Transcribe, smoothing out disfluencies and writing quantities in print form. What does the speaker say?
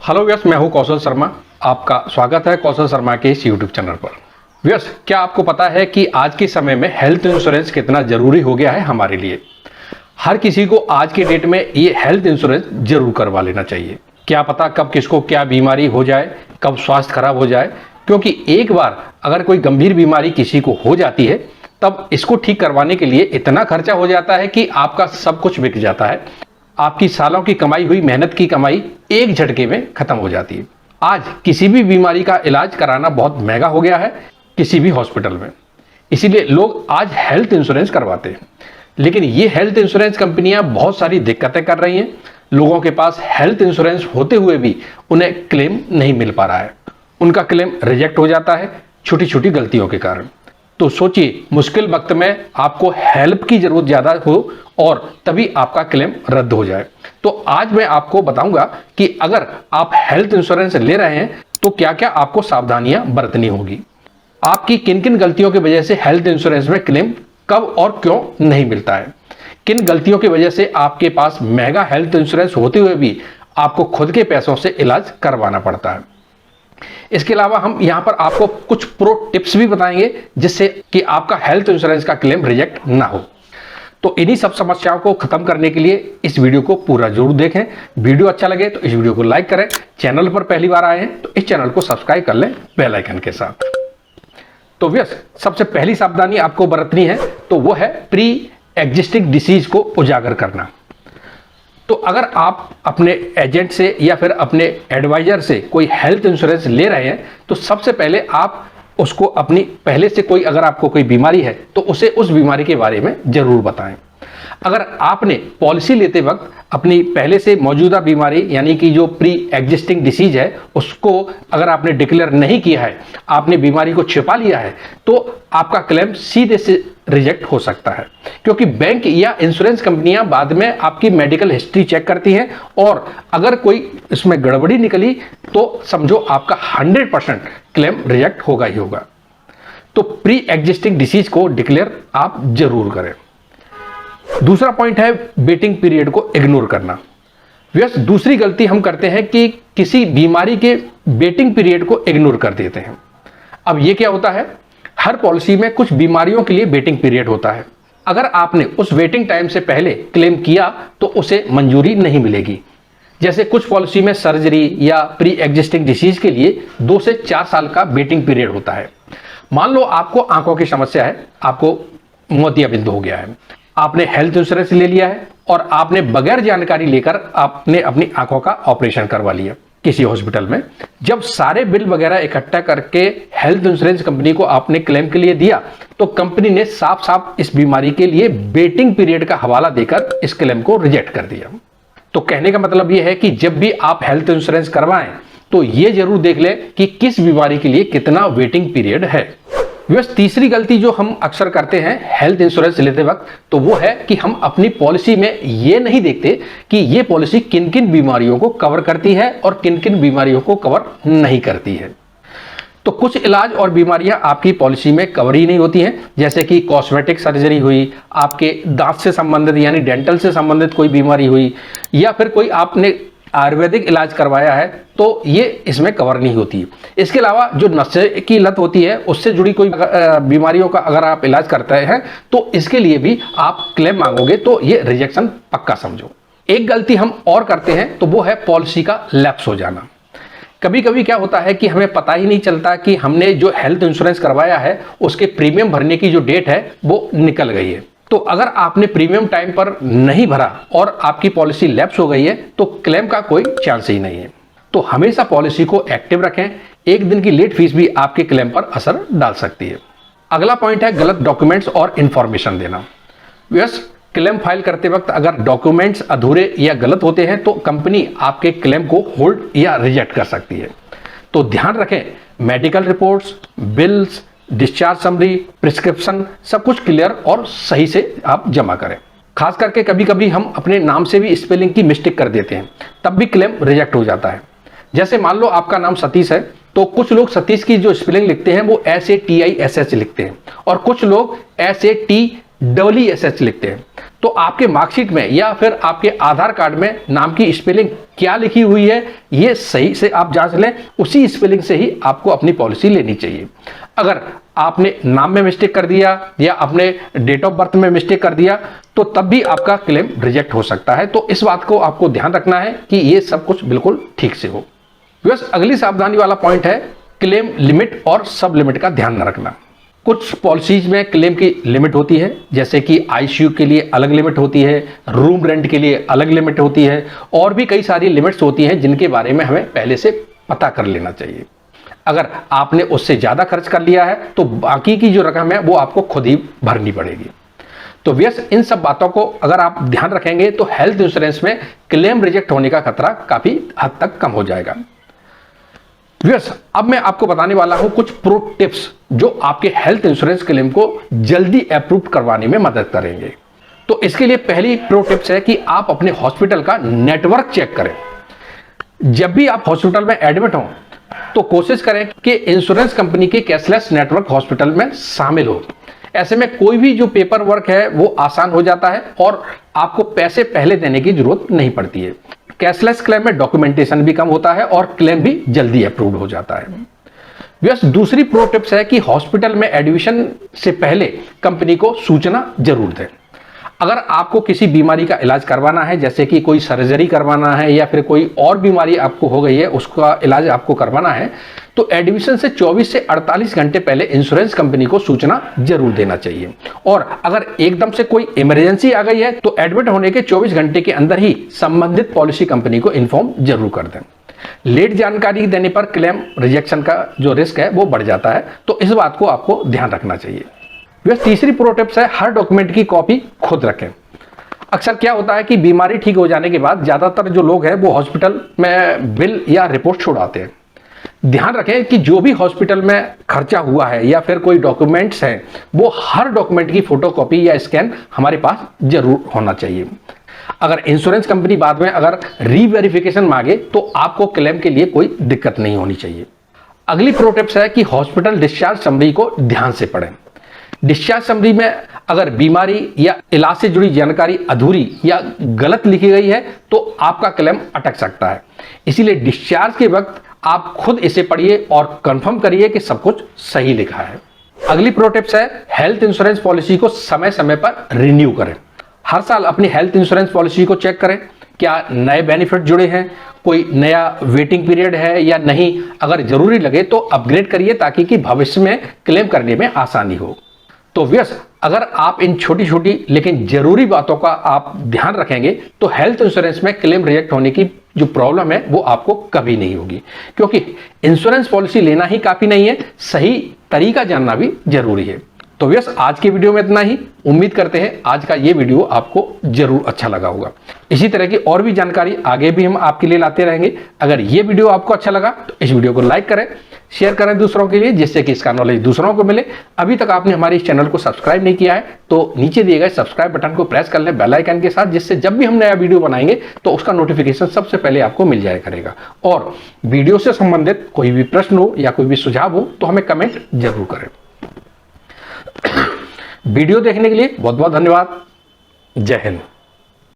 Hello viewers, मैं हूं कौशल शर्मा। आपका स्वागत है कौशल शर्मा के इस यूट्यूब चैनल पर। व्यूअर्स, क्या आपको पता है कि आज के समय में हेल्थ इंश्योरेंस कितना ज़रूरी हो गया है हमारे लिए। हर किसी को आज के डेट में ये हेल्थ इंश्योरेंस जरूर करवा लेना चाहिए। क्या पता कब किसको क्या बीमारी हो जाए, कब स्वास्थ्य खराब हो जाए, क्योंकि एक बार अगर कोई गंभीर बीमारी किसी को हो जाती है तब इसको ठीक करवाने के लिए इतना खर्चा हो जाता है कि आपका सब कुछ बिक जाता है। आपकी सालों की कमाई हुई मेहनत की कमाई एक झटके में खत्म हो जाती है। आज किसी भी बीमारी का इलाज कराना बहुत महंगा हो गया है किसी भी हॉस्पिटल में, इसीलिए लोग आज हेल्थ इंश्योरेंस करवाते हैं। लेकिन ये हेल्थ इंश्योरेंस कंपनियां बहुत सारी दिक्कतें कर रही हैं। लोगों के पास हेल्थ इंश्योरेंस होते हुए भी उन्हें क्लेम नहीं मिल पा रहा है। उनका क्लेम रिजेक्ट हो जाता है छोटी छोटी गलतियों के कारण। तो सोचिए, मुश्किल वक्त में आपको हेल्प की जरूरत ज्यादा हो और तभी आपका क्लेम रद्द हो जाए। तो आज मैं आपको बताऊंगा कि अगर आप हेल्थ इंश्योरेंस ले रहे हैं तो क्या क्या आपको सावधानियां बरतनी होगी, आपकी किन किन गलतियों की वजह से हेल्थ इंश्योरेंस में क्लेम कब और क्यों नहीं मिलता है, किन गलतियों की वजह से आपके पास महंगा हेल्थ इंश्योरेंस होते हुए भी आपको खुद के पैसों से इलाज करवाना पड़ता है। इसके अलावा हम यहां पर आपको कुछ प्रो टिप्स भी बताएंगे जिससे कि आपका हेल्थ इंश्योरेंस का क्लेम रिजेक्ट ना हो। तो इन्हीं सब समस्याओं को खत्म करने के लिए इस वीडियो को पूरा जरूर देखें। वीडियो अच्छा लगे तो इस वीडियो को लाइक करें। चैनल पर पहली बार आए हैं तो इस चैनल को सब्सक्राइब कर लें बेल आइकन के साथ। तो व्यस सबसे पहली सावधानी आपको बरतनी है तो वो है प्री एग्जिस्टिंग डिसीज को उजागर करना। तो अगर आप अपने एजेंट से या फिर अपने एडवाइजर से कोई हेल्थ इंश्योरेंस ले रहे हैं तो सबसे पहले आप उसको अपनी पहले से कोई अगर आपको कोई बीमारी है तो उसे उस बीमारी के बारे में जरूर बताएं। अगर आपने पॉलिसी लेते वक्त अपनी पहले से मौजूदा बीमारी यानी कि जो प्री एग्जिस्टिंग डिसीज है उसको अगर आपने डिक्लेयर नहीं किया है, आपने बीमारी को छिपा लिया है, तो आपका क्लेम सीधे से रिजेक्ट हो सकता है। क्योंकि बैंक या इंश्योरेंस कंपनियां बाद में आपकी मेडिकल हिस्ट्री चेक करती हैं और अगर कोई इसमें गड़बड़ी निकली तो समझो आपका 100% क्लेम रिजेक्ट होगा ही होगा। तो प्री एग्जिस्टिंग डिसीज को डिक्लेयर आप जरूर करें। दूसरा पॉइंट है वेटिंग पीरियड को इग्नोर करना। व्यस्त दूसरी गलती हम करते हैं कि किसी बीमारी के वेटिंग पीरियड को इग्नोर कर देते हैं। अब यह क्या होता है, हर पॉलिसी में कुछ बीमारियों के लिए वेटिंग पीरियड होता है। अगर आपने उस वेटिंग टाइम से पहले क्लेम किया तो उसे मंजूरी नहीं मिलेगी। जैसे कुछ पॉलिसी में सर्जरी या प्री एग्जिस्टिंग डिसीज के लिए 2 से 4 साल का वेटिंग पीरियड होता है। मान लो आपको आंखों की समस्या है, आपको मोतियाबिंद हो गया है, आपने हेल्थ इंश्योरेंस ले लिया है और आपने बगैर जानकारी लेकर आपने अपनी आंखों का ऑपरेशन करवा लिया किसी हॉस्पिटल में। जब सारे बिल वगैरह इकट्ठा करके हेल्थ इंश्योरेंस कंपनी को आपने क्लेम के लिए दिया तो कंपनी ने साफ साफ इस बीमारी के लिए वेटिंग पीरियड का हवाला देकर इस क्लेम को रिजेक्ट कर दिया। तो कहने का मतलब यह है कि जब भी आप हेल्थ इंश्योरेंस करवाएं तो यह जरूर देख लें कि किस बीमारी के लिए कितना वेटिंग पीरियड है। व्यस्त तीसरी गलती जो हम अक्सर करते हैं हेल्थ इंश्योरेंस लेते वक्त तो वो है कि हम अपनी पॉलिसी में ये नहीं देखते कि ये पॉलिसी किन किन बीमारियों को कवर करती है और किन किन बीमारियों को कवर नहीं करती है। तो कुछ इलाज और बीमारियां आपकी पॉलिसी में कवर ही नहीं होती हैं, जैसे कि कॉस्मेटिक सर्जरी हुई, आपके दांत से संबंधित यानी डेंटल से संबंधित कोई बीमारी हुई, या फिर कोई आपने आयुर्वेदिक इलाज करवाया है तो ये इसमें कवर नहीं होती। इसके अलावा जो नशे की लत होती है उससे जुड़ी कोई बीमारियों का अगर आप इलाज करते हैं तो इसके लिए भी आप क्लेम मांगोगे तो ये रिजेक्शन पक्का समझो। एक गलती हम और करते हैं तो वो है पॉलिसी का लैप्स हो जाना। कभी कभी क्या होता है कि हमें पता ही नहीं चलता कि हमने जो हेल्थ इंश्योरेंस करवाया है उसके प्रीमियम भरने की जो डेट है वो निकल गई है। तो अगर आपने प्रीमियम टाइम पर नहीं भरा और आपकी पॉलिसी लैप्स हो गई है तो क्लेम का कोई चांस ही नहीं है। तो हमेशा पॉलिसी को एक्टिव रखें, एक दिन की लेट फीस भी आपके क्लेम पर असर डाल सकती है। अगला पॉइंट है गलत डॉक्यूमेंट्स और इंफॉर्मेशन देना। यस, क्लेम फाइल करते वक्त अगर डॉक्यूमेंट्स अधूरे या गलत होते हैं तो कंपनी आपके क्लेम को होल्ड या रिजेक्ट कर सकती है। तो ध्यान रखें, medical reports, bills, discharge summary, prescription सब कुछ क्लियर और सही से आप जमा करें। खास करके कभी कभी हम अपने नाम से भी स्पेलिंग की मिस्टेक कर देते हैं, तब भी क्लेम रिजेक्ट हो जाता है। जैसे मान लो आपका नाम सतीश है तो कुछ लोग सतीश की जो स्पेलिंग लिखते हैं वो SATISH लिखते हैं और कुछ लोग SATEESH लिखते हैं। तो आपके मार्कशीट में या फिर आपके आधार कार्ड में नाम की स्पेलिंग क्या लिखी हुई है ये सही से आप जांच लें, उसी स्पेलिंग से ही आपको अपनी पॉलिसी लेनी चाहिए। अगर आपने नाम में मिस्टेक कर दिया या अपने डेट ऑफ बर्थ में मिस्टेक कर दिया तो तब भी आपका क्लेम रिजेक्ट हो सकता है। तो इस बात को आपको ध्यान रखना है कि ये सब कुछ बिल्कुल ठीक से हो। बस अगली सावधानी वाला पॉइंट है क्लेम लिमिट और सब लिमिट का ध्यान न रखना। कुछ पॉलिसीज में क्लेम की लिमिट होती है, जैसे कि आईसीयू के लिए अलग लिमिट होती है, रूम रेंट के लिए अलग लिमिट होती है, और भी कई सारी लिमिट्स होती हैं जिनके बारे में हमें पहले से पता कर लेना चाहिए। अगर आपने उससे ज़्यादा खर्च कर लिया है तो बाकी की जो रकम है वो आपको खुद ही भरनी पड़ेगी। तो व्यस इन सब बातों को अगर आप ध्यान रखेंगे तो हेल्थ इंश्योरेंस में क्लेम रिजेक्ट होने का खतरा काफ़ी हद तक कम हो जाएगा। व्यूअर्स, अब मैं आपको बताने वाला हूं कुछ प्रो टिप्स जो आपके हेल्थ इंश्योरेंस क्लेम को जल्दी अप्रूव करवाने में मदद करेंगे। तो इसके लिए पहली प्रो टिप्स है कि आप अपने हॉस्पिटल का नेटवर्क चेक करें। जब भी आप हॉस्पिटल में एडमिट हों तो कोशिश करें कि इंश्योरेंस कंपनी के कैशलेस नेटवर्क हॉस्पिटल में शामिल हो। ऐसे में कोई भी जो पेपर वर्क है वो आसान हो जाता है और आपको पैसे पहले देने की जरूरत नहीं पड़ती है। कैशलेस क्लेम में डॉक्यूमेंटेशन भी कम होता है और क्लेम भी जल्दी अप्रूव हो जाता है। व्यस दूसरी प्रो टिप्स है कि हॉस्पिटल में एडमिशन से पहले कंपनी को सूचना जरूर दें। अगर आपको किसी बीमारी का इलाज करवाना है, जैसे कि कोई सर्जरी करवाना है या फिर कोई और बीमारी आपको हो गई है उसका इलाज आपको करवाना है, तो एडमिशन से 24 से 48 घंटे पहले इंश्योरेंस कंपनी को सूचना जरूर देना चाहिए। और अगर एकदम से कोई इमरजेंसी आ गई है तो एडमिट होने के 24 घंटे के अंदर ही संबंधित पॉलिसी कंपनी को इन्फॉर्म जरूर कर दें। लेट जानकारी देने पर क्लेम रिजेक्शन का जो रिस्क है वो बढ़ जाता है, तो इस बात को आपको ध्यान रखना चाहिए। तीसरी प्रो टिप्स है हर डॉक्यूमेंट की कॉपी खुद रखें। अक्सर क्या होता है कि बीमारी ठीक हो जाने के बाद ज्यादातर जो लोग हैं वो हॉस्पिटल में बिल या रिपोर्ट छोड़ाते हैं। ध्यान रखें कि जो भी हॉस्पिटल में खर्चा हुआ है या फिर कोई डॉक्यूमेंट्स हैं वो हर डॉक्यूमेंट की फोटोकॉपी या स्कैन हमारे पास जरूर होना चाहिए। अगर इंश्योरेंस कंपनी बाद में अगर रीवेरिफिकेशन मांगे तो आपको क्लेम के लिए कोई दिक्कत नहीं होनी चाहिए। अगली प्रो टिप्स है कि हॉस्पिटल डिस्चार्ज समरी को ध्यान से पढ़ें। डिस्चार्ज समरी में अगर बीमारी या इलाज से जुड़ी जानकारी अधूरी या गलत लिखी गई है तो आपका क्लेम अटक सकता है। इसीलिए डिस्चार्ज के वक्त आप खुद इसे पढ़िए और कंफर्म करिए कि सब कुछ सही लिखा है। अगली प्रो टिप्स है हेल्थ इंश्योरेंस पॉलिसी को समय समय पर रिन्यू करें। हर साल अपनी हेल्थ इंश्योरेंस पॉलिसी को चेक करें, क्या नए बेनिफिट जुड़े हैं, कोई नया वेटिंग पीरियड है या नहीं। अगर जरूरी लगे तो अपग्रेड करिए ताकि कि भविष्य में क्लेम करने में आसानी हो। तो व्यस अगर आप इन छोटी छोटी लेकिन जरूरी बातों का आप ध्यान रखेंगे तो हेल्थ इंश्योरेंस में क्लेम रिजेक्ट होने की जो प्रॉब्लम है वो आपको कभी नहीं होगी, क्योंकि इंश्योरेंस पॉलिसी लेना ही काफी नहीं है, सही तरीका जानना भी जरूरी है। तो व्यस आज के वीडियो में इतना ही। उम्मीद करते हैं आज का ये वीडियो आपको जरूर अच्छा लगा होगा। इसी तरह की और भी जानकारी आगे भी हम आपके लिए लाते रहेंगे। अगर ये वीडियो आपको अच्छा लगा तो इस वीडियो को लाइक करें, शेयर करें दूसरों के लिए, जिससे कि इसका नॉलेज दूसरों को मिले। अभी तक आपने हमारे इस चैनल को सब्सक्राइब नहीं किया है तो नीचे दिए गए सब्सक्राइब बटन को प्रेस कर लें बेल आइकन के साथ, जिससे जब भी हम नया वीडियो बनाएंगे तो उसका नोटिफिकेशन सबसे पहले आपको मिल जाया करेगा। और वीडियो से संबंधित कोई भी प्रश्न हो या कोई भी सुझाव हो तो हमें कमेंट जरूर करें। वीडियो देखने के लिए बहुत बहुत धन्यवाद। जय हिंद।